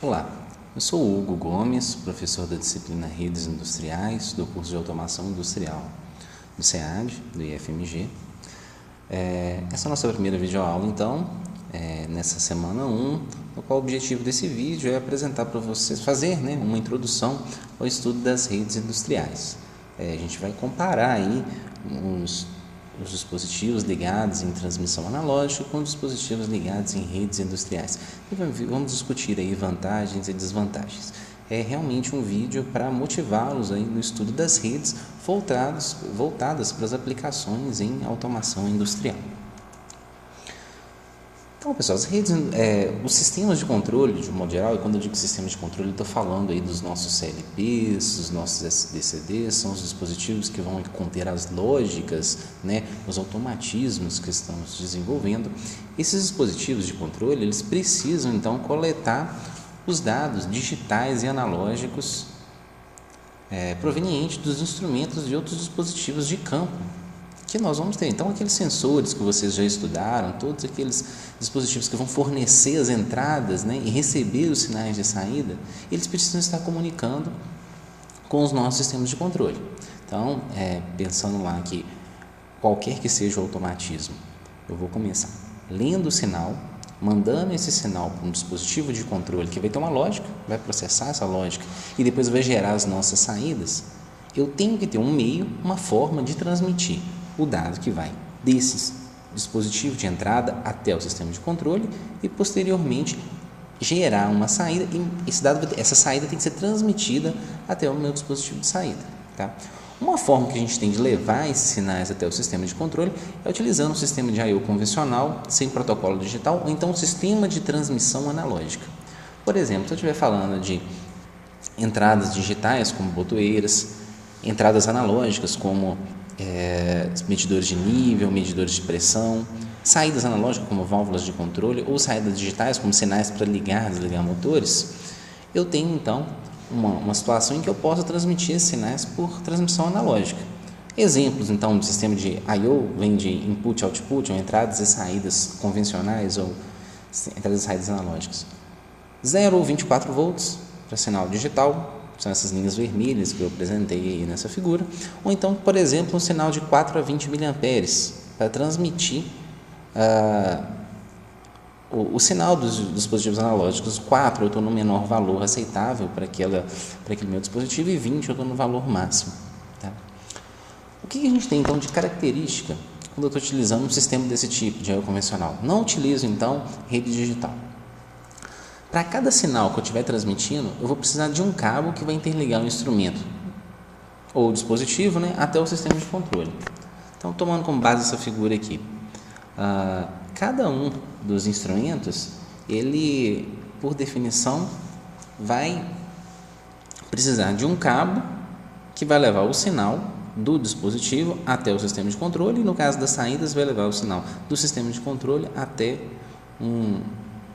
Olá, eu sou o Hugo Gomes, professor da disciplina Redes Industriais do curso de Automação Industrial do SEAD, do IFMG. Essa é a nossa primeira videoaula, então, nessa semana 1, no qual o objetivo desse vídeo é apresentar para vocês, fazer uma introdução ao estudo das redes industriais. A gente vai comparar aí os dispositivos ligados em transmissão analógica com dispositivos ligados em redes industriais. E vamos discutir aí vantagens e desvantagens. É realmente um vídeo para motivá-los aí no estudo das redes voltadas para as aplicações em automação industrial. Então, pessoal, as redes, os sistemas de controle, de um modo geral, e quando eu digo sistema de controle, eu estou falando aí dos nossos CLPs, dos nossos SDCDs, são os dispositivos que vão conter as lógicas, os automatismos que estamos desenvolvendo. Esses dispositivos de controle, eles precisam, então, coletar os dados digitais e analógicos provenientes dos instrumentos de outros dispositivos de campo que nós vamos ter. Então, aqueles sensores que vocês já estudaram, todos aqueles dispositivos que vão fornecer as entradas e receber os sinais de saída, eles precisam estar comunicando com os nossos sistemas de controle. Então, pensando lá que qualquer que seja o automatismo, eu vou começar lendo o sinal, mandando esse sinal para um dispositivo de controle que vai ter uma lógica, vai processar essa lógica e depois vai gerar as nossas saídas. Eu tenho que ter um meio, uma forma de transmitir o dado que vai desse dispositivo de entrada até o sistema de controle e posteriormente gerar uma saída e essa saída tem que ser transmitida até o meu dispositivo de saída. Tá? Uma forma que a gente tem de levar esses sinais até o sistema de controle é utilizando um sistema de I/O convencional, sem protocolo digital, ou então um sistema de transmissão analógica. Por exemplo, se eu estiver falando de entradas digitais como botoeiras, entradas analógicas como medidores de nível, medidores de pressão, saídas analógicas como válvulas de controle ou saídas digitais como sinais para ligar e desligar motores, eu tenho então uma situação em que eu posso transmitir esses sinais por transmissão analógica. Exemplos então do sistema de I/O vem de input output, ou entradas e saídas convencionais ou entradas e saídas analógicas. 0 ou 24 volts para sinal digital, são essas linhas vermelhas que eu apresentei aí nessa figura, ou então, por exemplo, um sinal de 4 a 20 mA para transmitir o sinal dos dispositivos analógicos. 4 eu estou no menor valor aceitável para aquele meu dispositivo e 20 eu estou no valor máximo. Tá? O que a gente tem então de característica quando eu estou utilizando um sistema desse tipo de I/O convencional? Não utilizo então rede digital. Para cada sinal que eu estiver transmitindo, eu vou precisar de um cabo que vai interligar o instrumento ou o dispositivo até o sistema de controle. Então, tomando como base essa figura aqui, cada um dos instrumentos, ele, por definição, vai precisar de um cabo que vai levar o sinal do dispositivo até o sistema de controle e, no caso das saídas, vai levar o sinal do sistema de controle até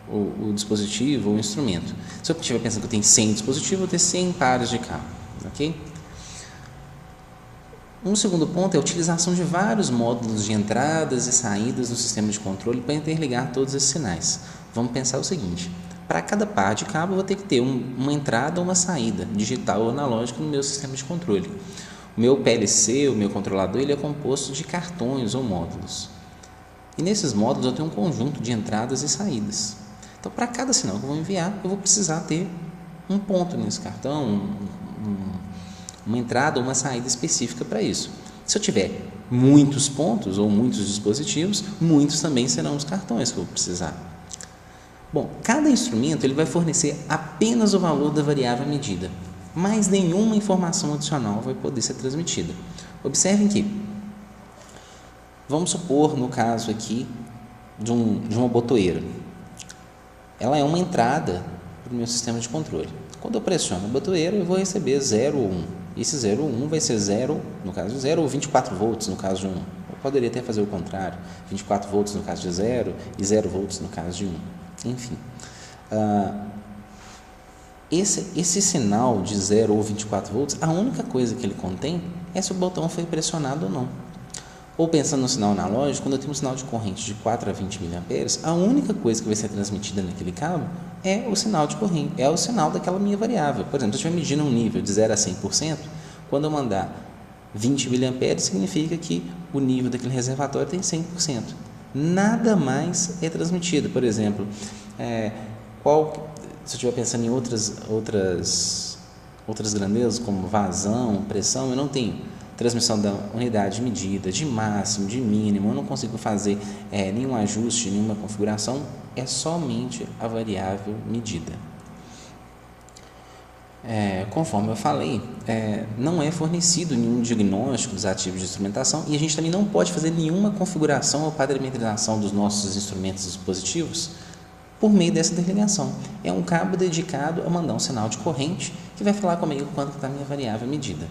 o dispositivo ou o instrumento. Se eu estiver pensando que eu tenho 100 dispositivos, eu vou ter 100 pares de cabo. Ok? Um segundo ponto é a utilização de vários módulos de entradas e saídas no sistema de controle para interligar todos esses sinais. Vamos pensar o seguinte: para cada par de cabo eu vou ter que ter uma entrada ou uma saída, digital ou analógica, no meu sistema de controle. O meu PLC, o meu controlador, ele é composto de cartões ou módulos. E nesses módulos eu tenho um conjunto de entradas e saídas. Então, para cada sinal que eu vou enviar, eu vou precisar ter um ponto nesse cartão, uma entrada ou uma saída específica para isso. Se eu tiver muitos pontos ou muitos dispositivos, muitos também serão os cartões que eu vou precisar. Bom, cada instrumento ele vai fornecer apenas o valor da variável medida, mas nenhuma informação adicional vai poder ser transmitida. Observem que, vamos supor, no caso aqui, de uma botoeira. Ela é uma entrada para o meu sistema de controle. Quando eu pressiono a botoeira, eu vou receber 0 ou 1. Esse 0 ou 1 vai ser 0, no caso de 0, ou 24 volts no caso de 1. Eu poderia até fazer o contrário, 24 volts no caso de 0 e 0 volts no caso de 1. Enfim, esse sinal de 0 ou 24 volts, a única coisa que ele contém é se o botão foi pressionado ou não. Ou pensando no sinal analógico, quando eu tenho um sinal de corrente de 4 a 20 mA, a única coisa que vai ser transmitida naquele cabo é o sinal de corrente, é o sinal daquela minha variável. Por exemplo, se eu estiver medindo um nível de 0 a 100%, quando eu mandar 20 mA, significa que o nível daquele reservatório tem 100%. Nada mais é transmitido. Por exemplo, se eu estiver pensando em outras grandezas, como vazão, pressão, eu não tenho transmissão da unidade de medida, de máximo, de mínimo, eu não consigo fazer nenhum ajuste, nenhuma configuração, é somente a variável medida. Conforme eu falei, não é fornecido nenhum diagnóstico dos ativos de instrumentação e a gente também não pode fazer nenhuma configuração ou parametrização dos nossos instrumentos e dispositivos por meio dessa interligação. É um cabo dedicado a mandar um sinal de corrente que vai falar comigo quanto está a minha variável medida.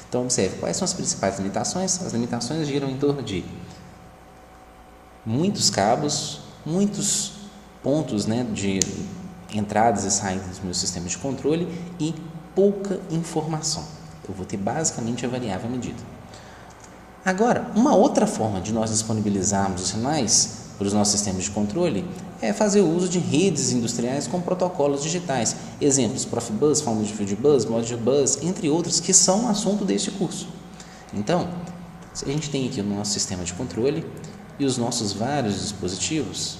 Então, observe, quais são as principais limitações? As limitações giram em torno de muitos cabos, muitos pontos, de entradas e saídas dos meus sistemas de controle e pouca informação. Eu vou ter basicamente a variável medida. Agora, uma outra forma de nós disponibilizarmos os sinais para os nossos sistemas de controle é fazer o uso de redes industriais com protocolos digitais. Exemplos, Profibus, Foundation Field Bus, Modbus, entre outros, que são assunto deste curso. Então, a gente tem aqui o nosso sistema de controle e os nossos vários dispositivos,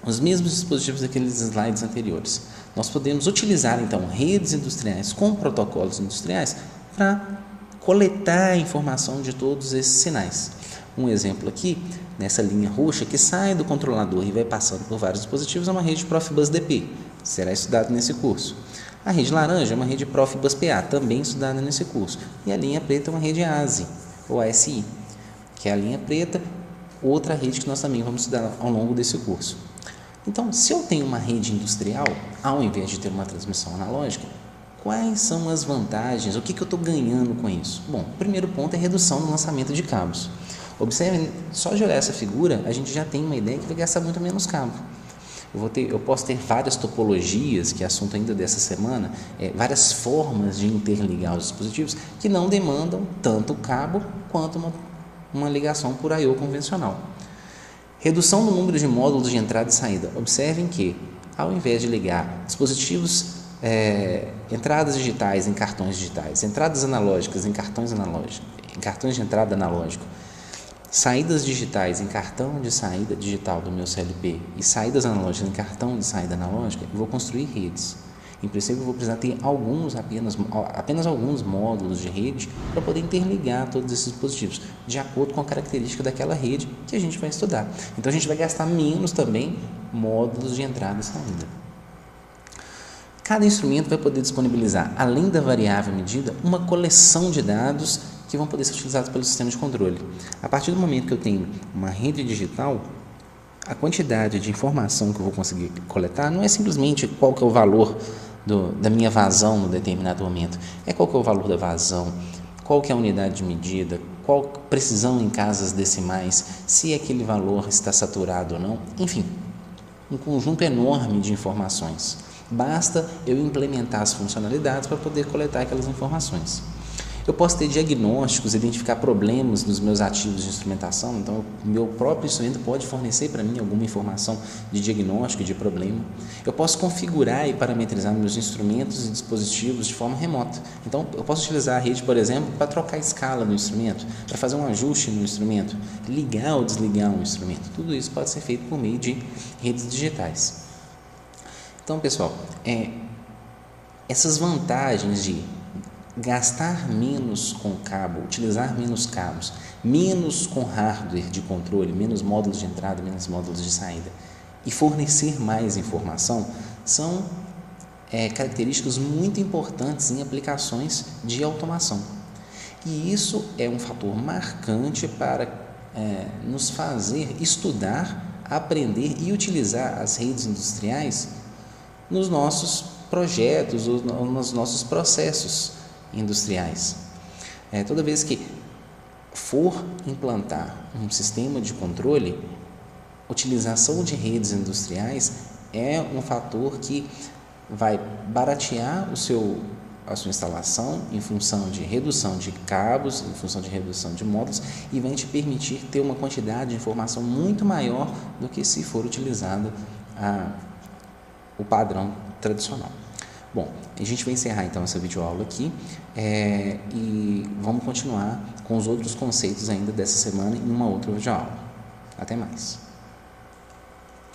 os mesmos dispositivos daqueles slides anteriores. Nós podemos utilizar, então, redes industriais com protocolos industriais para coletar a informação de todos esses sinais. Um exemplo aqui, nessa linha roxa, que sai do controlador e vai passando por vários dispositivos, é uma rede Profibus DP, será estudado nesse curso. A rede laranja é uma rede Profibus PA, também estudada nesse curso. E a linha preta é uma rede ASI, ou ASI, que é a linha preta, outra rede que nós também vamos estudar ao longo desse curso. Então, se eu tenho uma rede industrial, ao invés de ter uma transmissão analógica, quais são as vantagens? O que eu estou ganhando com isso? Bom, o primeiro ponto é a redução no lançamento de cabos. Observe, só de olhar essa figura, a gente já tem uma ideia que vai gastar muito menos cabo. Eu posso ter várias topologias, que é assunto ainda dessa semana, várias formas de interligar os dispositivos que não demandam tanto cabo quanto uma ligação por I/O convencional. Redução do número de módulos de entrada e saída. Observem que, ao invés de ligar dispositivos, entradas digitais em cartões digitais, entradas analógicas em cartões analógicos, em cartões de entrada analógico, saídas digitais em cartão de saída digital do meu CLP e saídas analógicas em cartão de saída analógica, eu vou construir redes. Em princípio, eu vou precisar ter apenas alguns módulos de rede para poder interligar todos esses dispositivos, de acordo com a característica daquela rede que a gente vai estudar. Então, a gente vai gastar menos também módulos de entrada e saída. Cada instrumento vai poder disponibilizar, além da variável medida, uma coleção de dados que vão poder ser utilizados pelo sistema de controle. A partir do momento que eu tenho uma rede digital, a quantidade de informação que eu vou conseguir coletar não é simplesmente qual que é o valor da minha vazão no determinado momento, é qual que é o valor da vazão, qual que é a unidade de medida, qual precisão em casas decimais, se aquele valor está saturado ou não, enfim, um conjunto enorme de informações. Basta eu implementar as funcionalidades para poder coletar aquelas informações. Eu posso ter diagnósticos, identificar problemas nos meus ativos de instrumentação, então o meu próprio instrumento pode fornecer para mim alguma informação de diagnóstico e de problema. Eu posso configurar e parametrizar meus instrumentos e dispositivos de forma remota. Então, eu posso utilizar a rede, por exemplo, para trocar a escala do instrumento, para fazer um ajuste no instrumento, ligar ou desligar um instrumento. Tudo isso pode ser feito por meio de redes digitais. Então, pessoal, essas vantagens de gastar menos com cabo, utilizar menos cabos, menos com hardware de controle, menos módulos de entrada, menos módulos de saída e fornecer mais informação são características muito importantes em aplicações de automação. E isso é um fator marcante para nos fazer estudar, aprender e utilizar as redes industriais nos nossos projetos ou nos nossos processos industriais. Toda vez que for implantar um sistema de controle, utilização de redes industriais é um fator que vai baratear a sua instalação em função de redução de cabos, em função de redução de módulos e vai te permitir ter uma quantidade de informação muito maior do que se for utilizado o padrão tradicional. Bom, a gente vai encerrar então essa videoaula aqui e vamos continuar com os outros conceitos ainda dessa semana em uma outra videoaula. Até mais!